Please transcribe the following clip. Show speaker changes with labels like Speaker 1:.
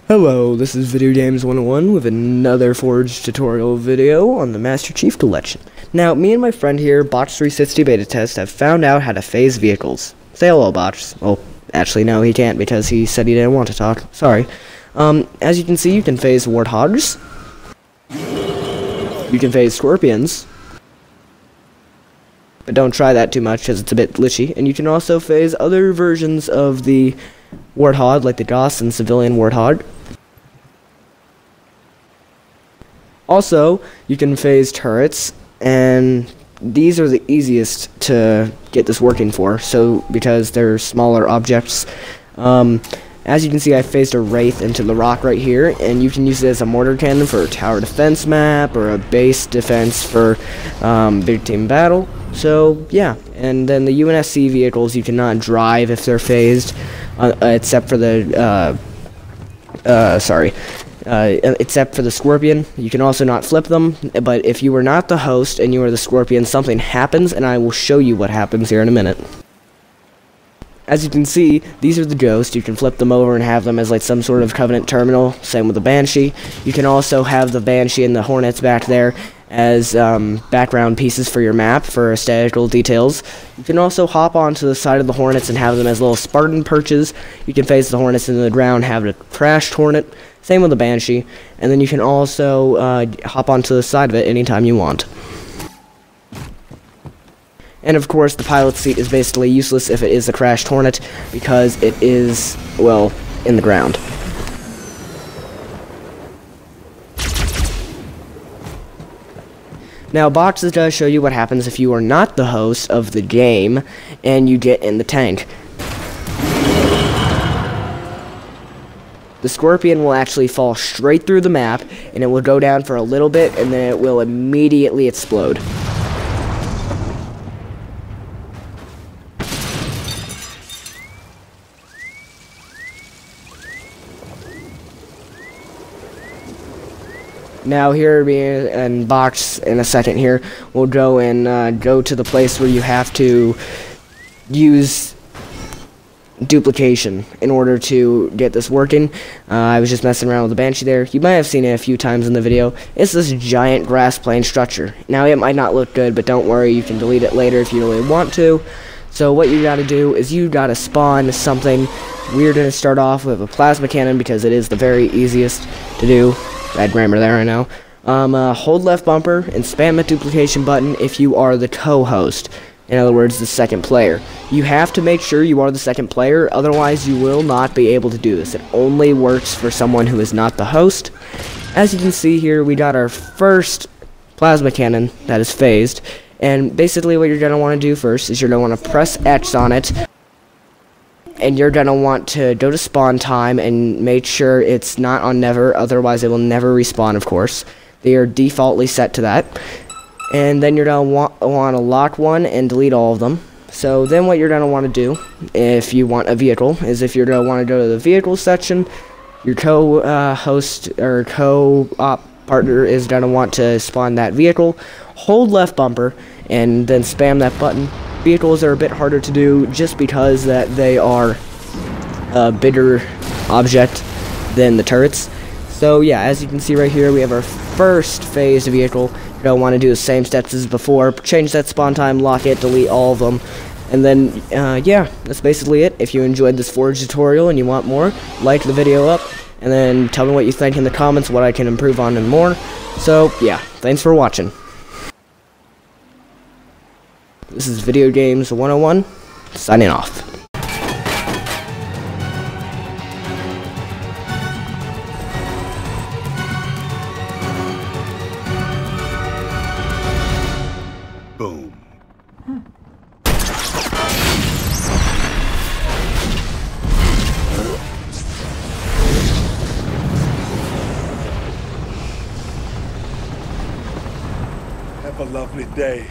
Speaker 1: Hello, this is Video Games 101 with another Forge tutorial video on the Master Chief Collection. Now, me and my friend here, Botch360 Beta Test, have found out how to phase vehicles. Say hello, Botch. Oh, actually, no, he can't because he said he didn't want to talk. Sorry. As you can see, you can phase warthogs. You can phase scorpions. But don't try that too much because it's a bit glitchy. And you can also phase other versions of the warthog, like the DOS and civilian warthog. Also, you can phase turrets, and these are the easiest to get this working for, because they're smaller objects. As you can see, I phased a Wraith into the rock right here, and you can use it as a mortar cannon for a tower defense map, or a base defense for big team battle. So, yeah. And then the UNSC vehicles you cannot drive if they're phased, except for the, except for the Scorpion. You can also not flip them, but if you were not the host and you were the Scorpion, something happens, and I will show you what happens here in a minute. As you can see, these are the ghosts. You can flip them over and have them as like some sort of Covenant terminal. Same with the Banshee. You can also have the Banshee and the Hornets back there as background pieces for your map for aesthetical details. You can also hop onto the side of the Hornets and have them as little Spartan perches. You can face the Hornets into the ground, have a crashed Hornet. Same with the Banshee. And then you can also hop onto the side of it anytime you want. And of course, the pilot's seat is basically useless if it is a crashed Hornet, because it is, well, in the ground. Now, boxes does show you what happens if you are not the host of the game, and you get in the tank. The Scorpion will actually fall straight through the map, and it will go down for a little bit, and then it will immediately explode. Now here, me and Box in a second here, we'll go and go to the place where you have to use duplication in order to get this working. I was just messing around with the Banshee there. You might have seen it a few times in the video. It's this giant grass plane structure. Now it might not look good, but don't worry, you can delete it later if you really want to. So what you gotta do is you gotta spawn something. We're gonna start off with a plasma cannon because it is the very easiest to do. Bad grammar there, I know. Hold left bumper and spam the duplication button if you are the co-host. In other words, the second player. You have to make sure you are the second player, otherwise you will not be able to do this. It only works for someone who is not the host. As you can see here, we got our first plasma cannon that is phased. And basically what you're going to want to do first is you're going to want to press X on it. And you're going to want to go to spawn time and make sure it's not on never, otherwise it will never respawn, of course. They are defaultly set to that. And then you're going to want to lock one and delete all of them. So then what you're going to want to do, if you want a vehicle, is if you're going to want to go to the vehicle section, your co-host or co-op partner is going to want to spawn that vehicle, hold left bumper, and then spam that button. Vehicles are a bit harder to do just because that they are a bigger object than the turrets. So yeah, as you can see right here, we have our first phased vehicle. You're going to want to do the same steps as before. Change that spawn time, lock it, delete all of them. And then, yeah, that's basically it. If you enjoyed this Forge tutorial and you want more, like the video up, and then tell me what you think in the comments, what I can improve on and more. So, yeah, thanks for watching. This is Video Games 101, signing off.
Speaker 2: Boom. Have a lovely day.